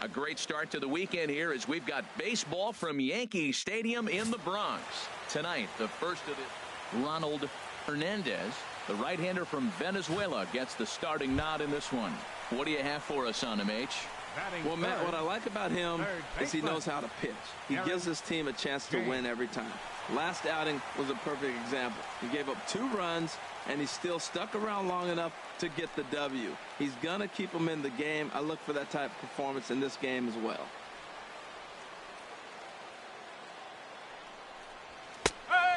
A great start to the weekend here as we've got baseball from Yankee Stadium in the Bronx. Tonight, the first of the Ronald Hernandez, the right-hander from Venezuela, gets the starting nod in this one. What do you have for us on him, H? Well, Matt, what I like about him is he knows how to pitch. He gives his team a chance to win every time. Last outing was a perfect example. He gave up 2 runs, and he still stuck around long enough to get the W. He's going to keep them in the game. I look for that type of performance in this game as well.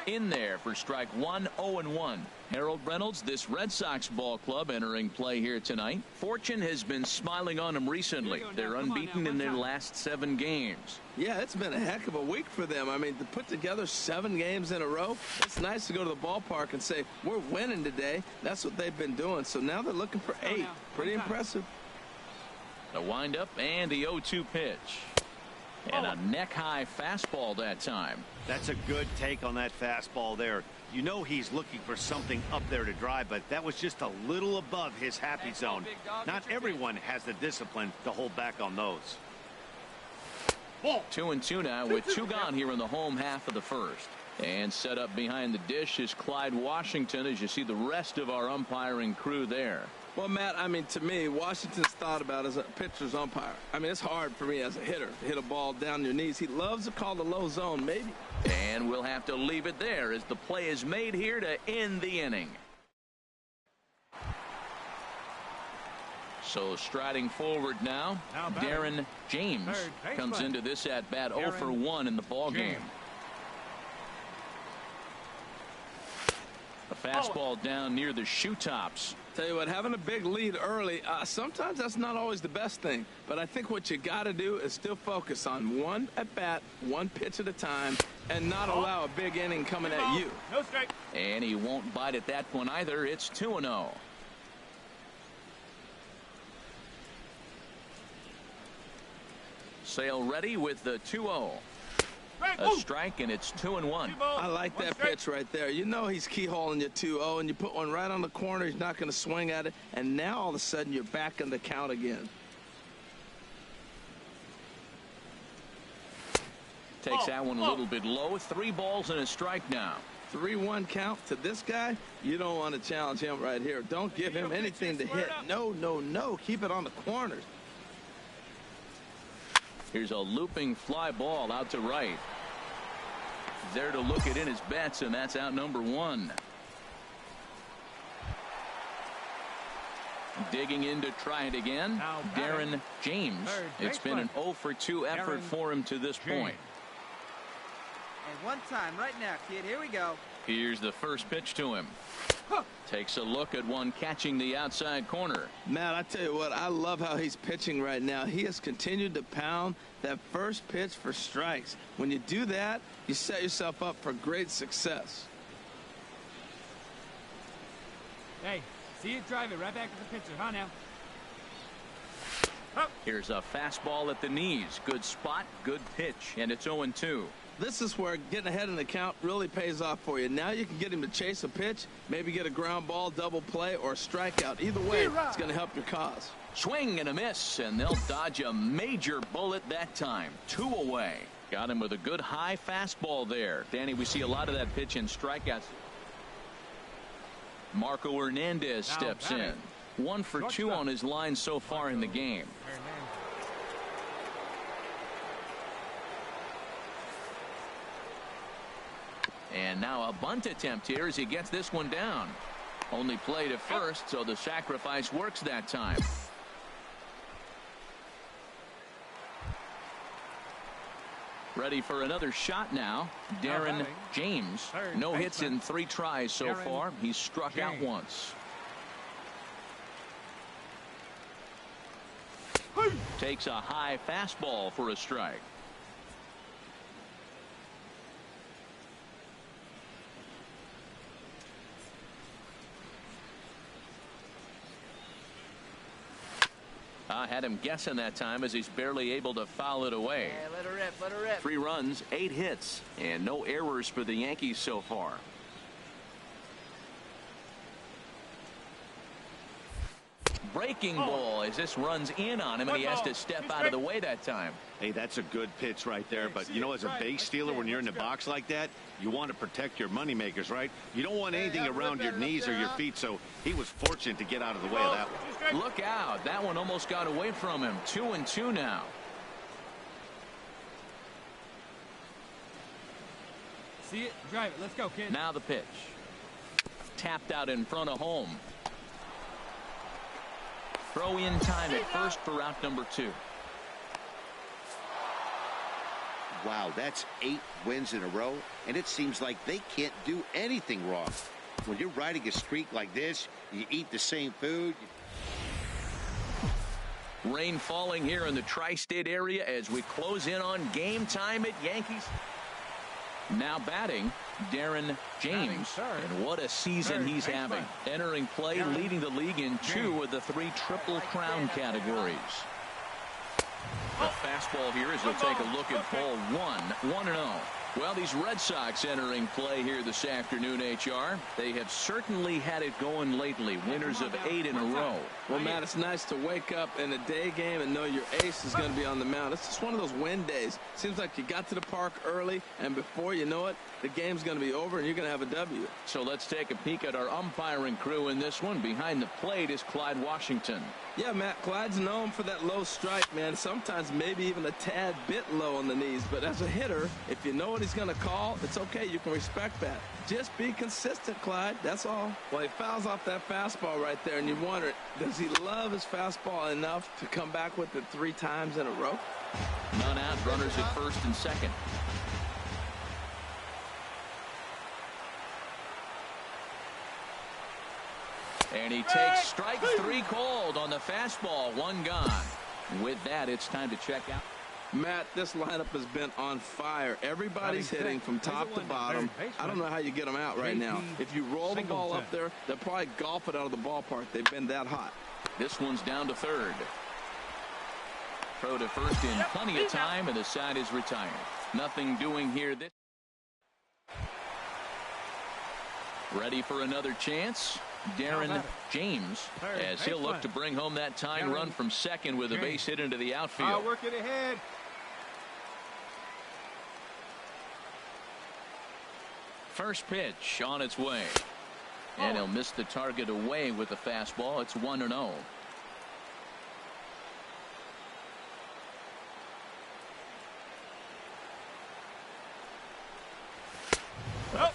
In there for strike 1, 0-1. Harold Reynolds, this Red Sox ball club entering play here tonight. Fortune has been smiling on them recently. They're unbeaten in their last 7 games. Yeah, it's been a heck of a week for them. I mean, to put together 7 games in a row, it's nice to go to the ballpark and say, we're winning today. That's what they've been doing. So now they're looking for 8. Pretty impressive. The windup and the 0-2 pitch. And a neck-high fastball that time. That's a good take on that fastball there. You know he's looking for something up there to drive, but that was just a little above his happy zone. Not everyone has the discipline to hold back on those. 2-2 now with 2 gone here in the home half of the first. And set up behind the dish is Clyde Washington as you see the rest of our umpiring crew there. Well, Matt, I mean, to me, Washington's thought about as a pitcher's umpire. I mean, it's hard for me as a hitter to hit a ball down your knees. He loves to call the low zone, maybe. And we'll have to leave it there as the play is made here to end the inning. So striding forward now Darren James comes into this at bat 0 for 1 in the ball game. A fastball down near the shoe tops. Tell you what, having a big lead early, sometimes that's not always the best thing. But I think what you got to do is still focus on 1 at bat, 1 pitch at a time, and not allow a big inning coming at you. No strike. And he won't bite at that one either. It's 2-0. Sale ready with the 2-0. A strike, and it's 2-1. I like that pitch right there. You know he's keyholing your 2-0, and you put one right on the corner. He's not going to swing at it, and now all of a sudden you're back in the count again. Takes that one a little bit low. 3 balls and a strike now. 3-1 count to this guy. You don't want to challenge him right here. Don't give him anything to hit. No, no, no. Keep it on the corners. Here's a looping fly ball out to right. There to look it in his bets, and that's out number 1. Digging in to try it again. Darren James. It's been an 0 for 2 effort for him to this point. And 1 time right now, kid. Here we go. Here's the first pitch to him. Takes a look at one catching the outside corner. Matt, I tell you what, I love how he's pitching right now. He has continued to pound that first pitch for strikes. When you do that, you set yourself up for great success. Hey, see you drive it right back to the pitcher, huh now? Here's a fastball at the knees. Good spot, good pitch, and it's 0-2. This is where getting ahead in the count really pays off for you. Now you can get him to chase a pitch, maybe get a ground ball, double play, or a strikeout. Either way, it's going to help your cause. Swing and a miss, and they'll dodge a major bullet that time. 2 away. Got him with a good high fastball there. Danny, we see a lot of that pitch in strikeouts. Marco Hernandez steps in. 1 for 2 on his line so far in the game. And now a bunt attempt here as he gets this one down. Only play to first, so the sacrifice works that time. Ready for another shot now. Darren James. No hits in 3 tries so far. He's struck out once. Takes a high fastball for a strike. Had him guessing that time as he's barely able to foul it away. Yeah, let her rip, let her rip. 3 runs, 8 hits, and no errors for the Yankees so far. breaking ball as this runs in on him, and he has to step out of the way that time. Hey, that's a good pitch right there. But, you know, as a base stealer, when you're in the box like that, you want to protect your moneymakers, right? You don't want anything around your knees or your feet, so he was fortunate to get out of the way of that one. Look out. That one almost got away from him. 2-2 now. See it, drive it. Let's go, kid. Now the pitch. Tapped out in front of home. Throw in time at first for out number 2. Wow, that's 8 wins in a row, and it seems like they can't do anything wrong. When you're riding a streak like this, you eat the same food. Rain falling here in the tri-state area as we close in on game time at Yankees. Now batting, Darren James, and what a season he's having. Entering play, leading the league in 2 of the 3 Triple Crown categories. The fastball here as we'll take a look at ball 1, 1-0. Well, these Red Sox entering play here this afternoon, HR. They have certainly had it going lately. Winners of 8 in a row. Well, Matt, it's nice to wake up in a day game and know your ace is going to be on the mound. It's just one of those win days. Seems like you got to the park early, and before you know it, the game's going to be over and you're going to have a W. So let's take a peek at our umpiring crew in this one. Behind the plate is Clyde Washington. Yeah, Matt, Clyde's known for that low strike, man. Sometimes maybe even a tad bit low on the knees. But as a hitter, if you know what he's going to call, it's okay. You can respect that. Just be consistent, Clyde. That's all. Well, he fouls off that fastball right there, and you wonder, does he love his fastball enough to come back with it 3 times in a row? None out, runners at first and second. And he takes strike 3 called on the fastball. 1 gone. With that, it's time to check out. Matt, this lineup has been on fire. Everybody's hitting from top to bottom. I don't know how you get them out right now. If you roll the ball up there, they'll probably golf it out of the ballpark. They've been that hot. This one's down to third. Throw to first in plenty of time, and the side is retired. Nothing doing here. Ready for another chance. Darren James, as he'll look to bring home that tying run from second with a base hit into the outfield. Work it ahead. First pitch on its way. And he'll miss the target away with the fastball. It's 1-0.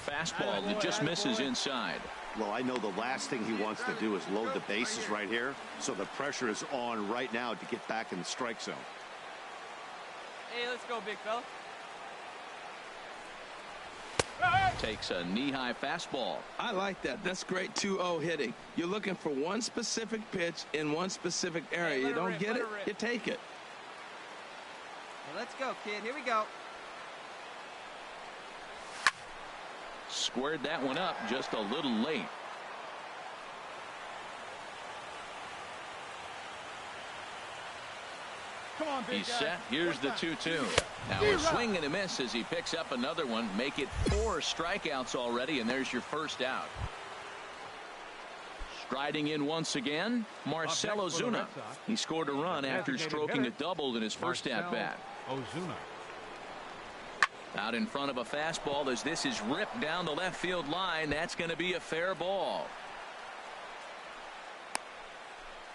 Fastball that just misses inside. Well, I know the last thing he wants to do is load the bases right here, so the pressure is on right now to get back in the strike zone. Hey, let's go, big fella. Takes a knee-high fastball. I like that. That's great 2-0 hitting. You're looking for one specific pitch in one specific area. You don't get it, you take it. Hey, let's go, kid. Here we go. Squared that one up just a little late. Come on, big He's guy. set. Here's the 2-2. Now a swing and a miss as he picks up another one. Make it 4 strikeouts already, and there's your first out. Striding in once again, Marcell Ozuna. He scored a run after stroking a double in his first at-bat. Ozuna. Out in front of a fastball as this is ripped down the left field line. That's going to be a fair ball.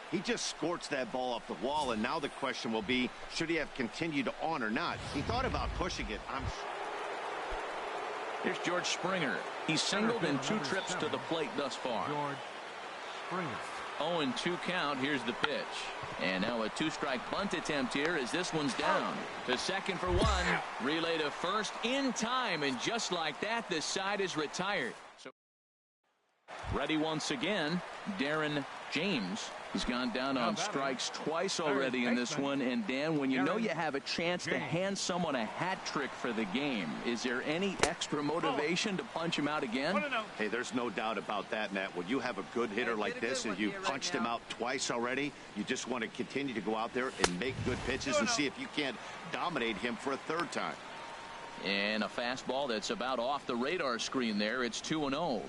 He just scorched that ball off the wall, and now the question will be, should he have continued on or not? He thought about pushing it. Here's George Springer. He's singled in 2 trips to the plate thus far. George Springer. 0-2 count. Here's the pitch. And now a 2-strike bunt attempt here as this one's down. To second for 1. Relay to first in time. And just like that, the side is retired. So ready once again, Darren James. He's gone down on strikes twice already in this one. And Dan, when you know you have a chance to hand someone a hat trick for the game, is there any extra motivation to punch him out again? Hey, there's no doubt about that, Matt. When you have a good hitter like this and you punched him out twice already, you just want to continue to go out there and make good pitches and see if you can't dominate him for a 3rd time. And a fastball that's about off the radar screen there. It's 2-0.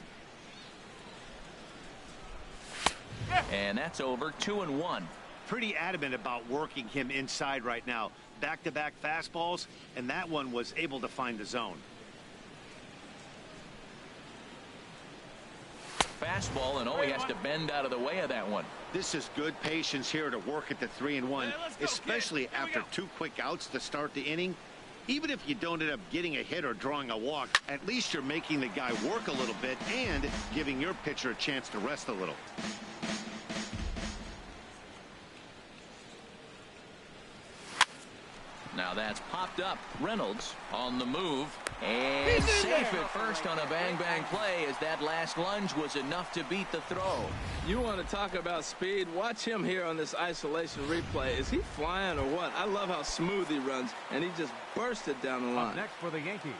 And that's over 2-1. Pretty adamant about working him inside right now. Back-to-back fastballs, and that one was able to find the zone. Fastball, and he has to bend out of the way of that one. This is good patience here to work at the 3-1, especially after 2 quick outs to start the inning. Even if you don't end up getting a hit or drawing a walk, at least you're making the guy work a little bit and giving your pitcher a chance to rest a little. Now that's popped up. Reynolds on the move. And safe at first on a bang-bang play as that last lunge was enough to beat the throw. You want to talk about speed? Watch him here on this isolation replay. Is he flying or what? I love how smooth he runs, and he just bursted down the line. Up next for the Yankees.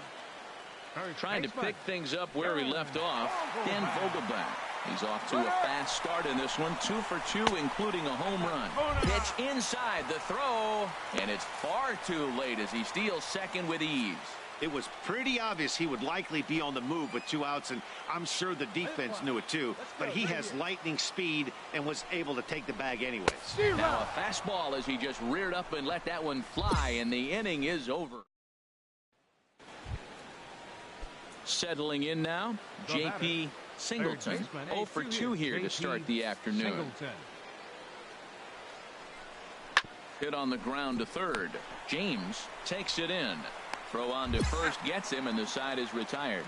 Trying to pick things up where he left off, Dan Vogelbach. He's off to a fast start in this one, 2 for 2, including a home run. Pitch inside the throw, and it's far too late as he steals second with ease. It was pretty obvious he would likely be on the move with 2 outs, and I'm sure the defense knew it too, but he has lightning speed and was able to take the bag anyways. Now a fastball as he just reared up and let that one fly, and the inning is over. Settling in now, J.P. Singleton, 0 for 2 here to start the afternoon. Hit on the ground to third. James takes it in. Throw on to first gets him, and the side is retired.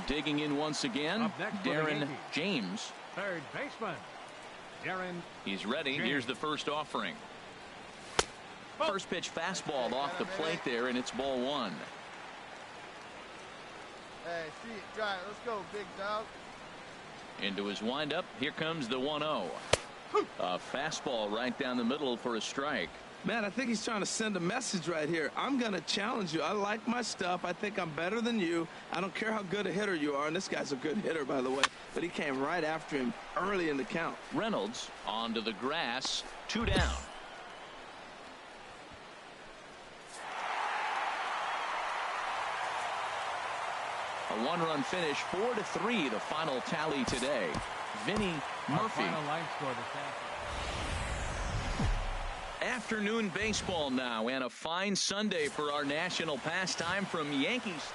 Digging in once again, Darren James. Third baseman, Darren. He's ready. James. Here's the first offering. First pitch fastball off the plate there, and it's ball 1. Hey, see it, drive. Let's go, big dog. Into his windup. Here comes the 1-0. A fastball right down the middle for a strike. Man, I think he's trying to send a message right here. I'm going to challenge you. I like my stuff. I think I'm better than you. I don't care how good a hitter you are. And this guy's a good hitter, by the way. But he came right after him early in the count. Reynolds onto the grass. 2 down. A 1-run finish, 4-3, the final tally today. Vinny Murphy. Afternoon baseball now, and a fine Sunday for our national pastime from Yankees.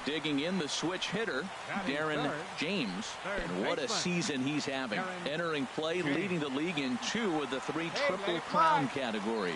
Digging in the switch hitter, Darren James, and what a season he's having. Entering play, leading the league in 2 of the 3 Triple Crown categories.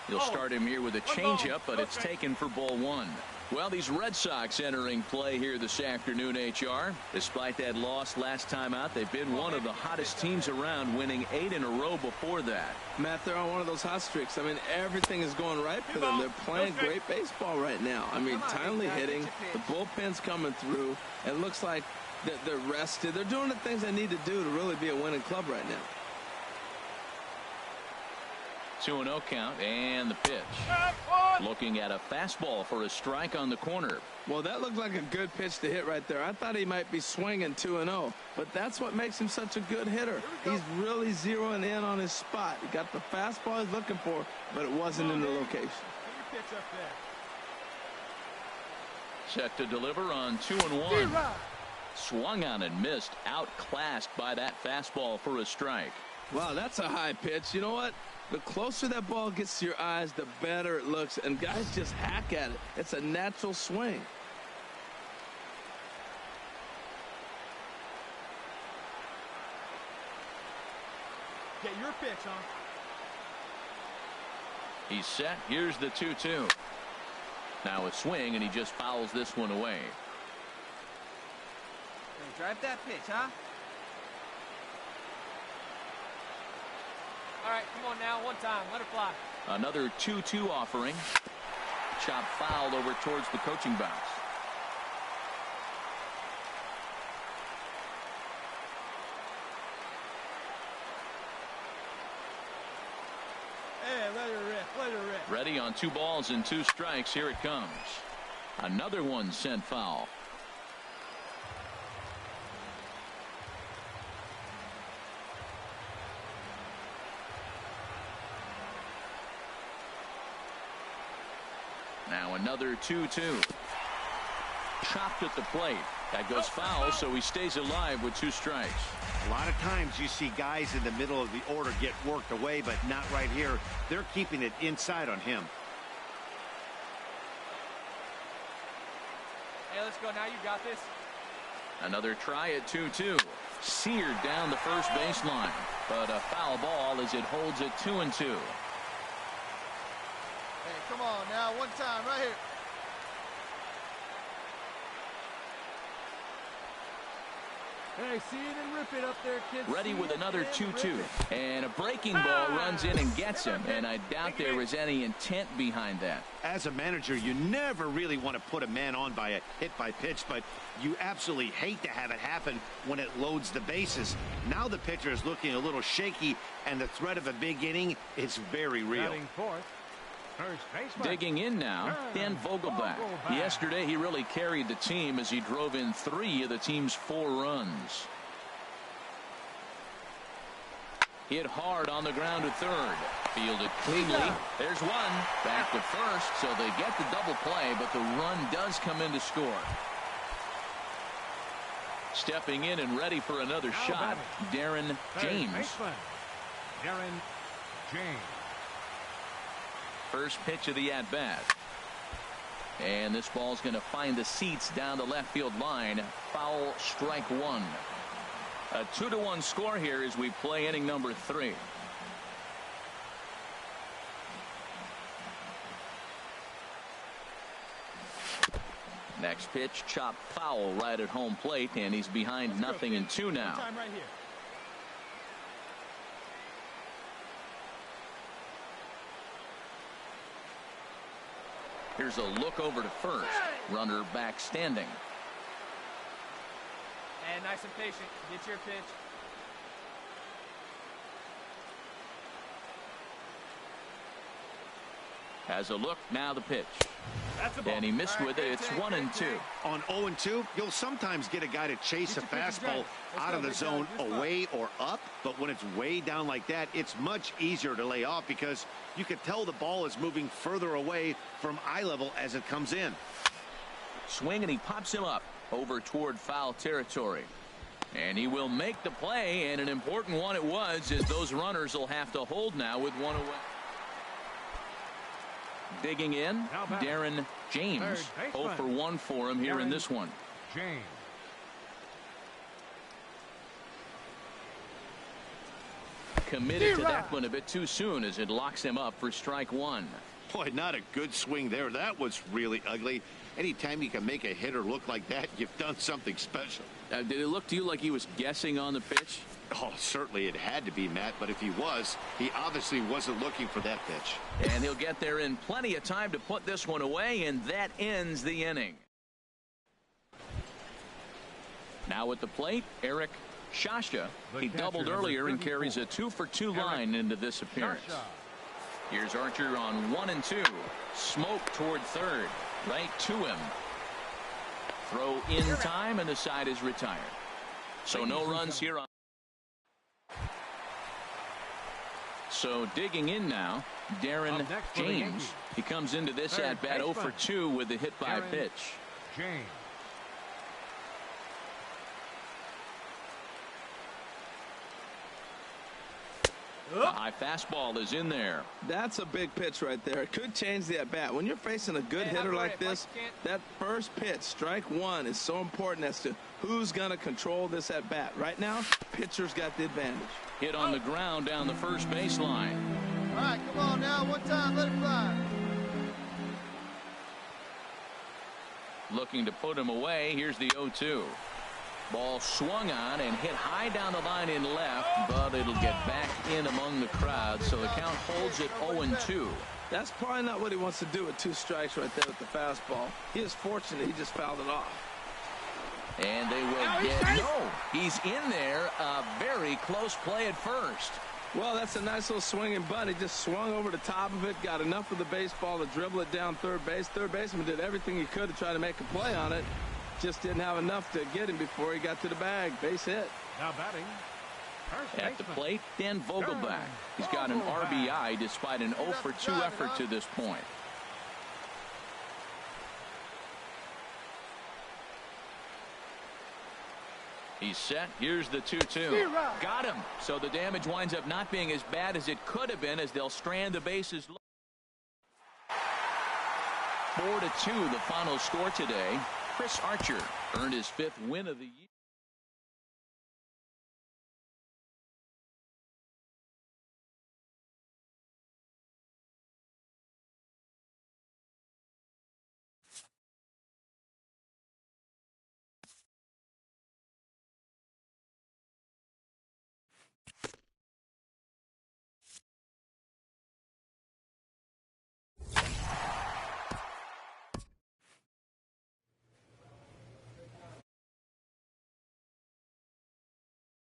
You'll start him here with a changeup, but it's taken for ball 1. Well, these Red Sox entering play here this afternoon, HR. Despite that loss last time out, they've been one of the hottest teams around, winning 8 in a row before that. Matt, they're on one of those hot streaks. I mean, everything is going right for them. They're playing great baseball right now. I mean, timely hitting, the bullpen's coming through. It looks like they're rested. They're doing the things they need to do to really be a winning club right now. 2-0 count, and the pitch. Looking at a fastball for a strike on the corner. Well, that looked like a good pitch to hit right there. I thought he might be swinging 2-0, but that's what makes him such a good hitter. He's really zeroing in on his spot. He got the fastball he's looking for, but it wasn't in the location. Set to deliver on 2-1. Swung on and missed, outclassed by that fastball for a strike. Wow, that's a high pitch. You know what? The closer that ball gets to your eyes, the better it looks, and guys just hack at it. It's a natural swing. Get your pitch, huh? He's set. Here's the 2-2. Now a swing, and he just fouls this one away. Hey, drive that pitch, huh? All right, come on now, one time, let it fly. Another 2-2 offering. Chop fouled over towards the coaching box. Hey, let her rip, let her rip. Ready on 2 balls and 2 strikes. Here it comes. Another one sent foul. Now another 2-2. Chopped at the plate. That goes foul, so he stays alive with 2 strikes. A lot of times you see guys in the middle of the order get worked away, but not right here. They're keeping it inside on him. Hey, let's go now. You got this. Another try at 2-2. Seared down the first baseline, but a foul ball as it holds it 2-2. Hey, come on now. One time right here. Hey, see it and rip it up there, kids. Ready with another 2-2. And a breaking ball runs in and gets him. And I doubt there was any intent behind that. As a manager, you never really want to put a man on by a hit by pitch, but you absolutely hate to have it happen when it loads the bases. Now the pitcher is looking a little shaky, and the threat of a big inning is very real. Batting fourth, first baseman. Digging in now, Dan Vogelbach. Yesterday, he really carried the team as he drove in 3 of the team's 4 runs. Hit hard on the ground to third. Fielded cleanly. There's one. Back to first, so they get the double play, but the run does come in to score. Stepping in and ready for another shot, Darren James. Darren James. First pitch of the at-bat. And this ball's going to find the seats down the left field line. Foul, strike 1. A 2-1 score here as we play inning number 3. Next pitch, chopped foul right at home plate, and he's behind 0-2 now. Time right here. Here's a look over to first. Runner back standing. And nice and patient. Get your pitch. Has a look, now the pitch. That's a ball. And he missed with it. It's 1-2. On 0-2, you'll sometimes get a guy to chase a fastball out of the zone away or up, but when it's way down like that, it's much easier to lay off because you can tell the ball is moving further away from eye level as it comes in. Swing, and he pops him up over toward foul territory. And he will make the play, and an important one it was, as those runners will have to hold now with 1 away. Digging in, Darren James. 0 for 1 for him here in this one. James. Committed to that one a bit too soon as it locks him up for strike 1. Boy, not a good swing there. That was really ugly. Anytime you can make a hitter look like that, you've done something special. Did it look to you like he was guessing on the pitch? Oh, certainly it had to be, Matt, but if he was, he obviously wasn't looking for that pitch. And he'll get there in plenty of time to put this one away, and that ends the inning. Now at the plate, Eric Shasha. He doubled earlier and carries a 2 for 2 line into this appearance. Here's Archer on 1-2. Smoke toward third. Right to him. Throw in time, and the side is retired. So no runs here on. So digging in now, Darren James. He comes into this at bat 0 for 2 with the hit by pitch. James. A high fastball is in there. That's a big pitch right there. It could change the at-bat. When you're facing a good hitter like this, that first pitch, strike 1, is so important as to who's going to control this at-bat. Right now, pitcher's got the advantage. Hit on the ground down the first baseline. All right, come on now. One time, let it fly. Looking to put him away. Here's the 0-2. Ball swung on and hit high down the line in left, but it'll get back in among the crowd, so the count holds at 0-2. That's probably not what he wants to do with 2 strikes right there with the fastball. He is fortunate he just fouled it off. And they will get no. He's in there. A very close play at first. Well, that's a nice little swinging bunt. He just swung over the top of it, got enough of the baseball to dribble it down third base. Third baseman did everything he could to try to make a play on it. Just didn't have enough to get him before he got to the bag. Base hit. Now batting. At the plate, Dan Vogelbach. He's got an RBI despite an 0 for 2 effort to this point. He's set. Here's the 2-2. Got him. So the damage winds up not being as bad as it could have been as they'll strand the bases. 4-2 the final score today. Chris Archer earned his 5th win of the year.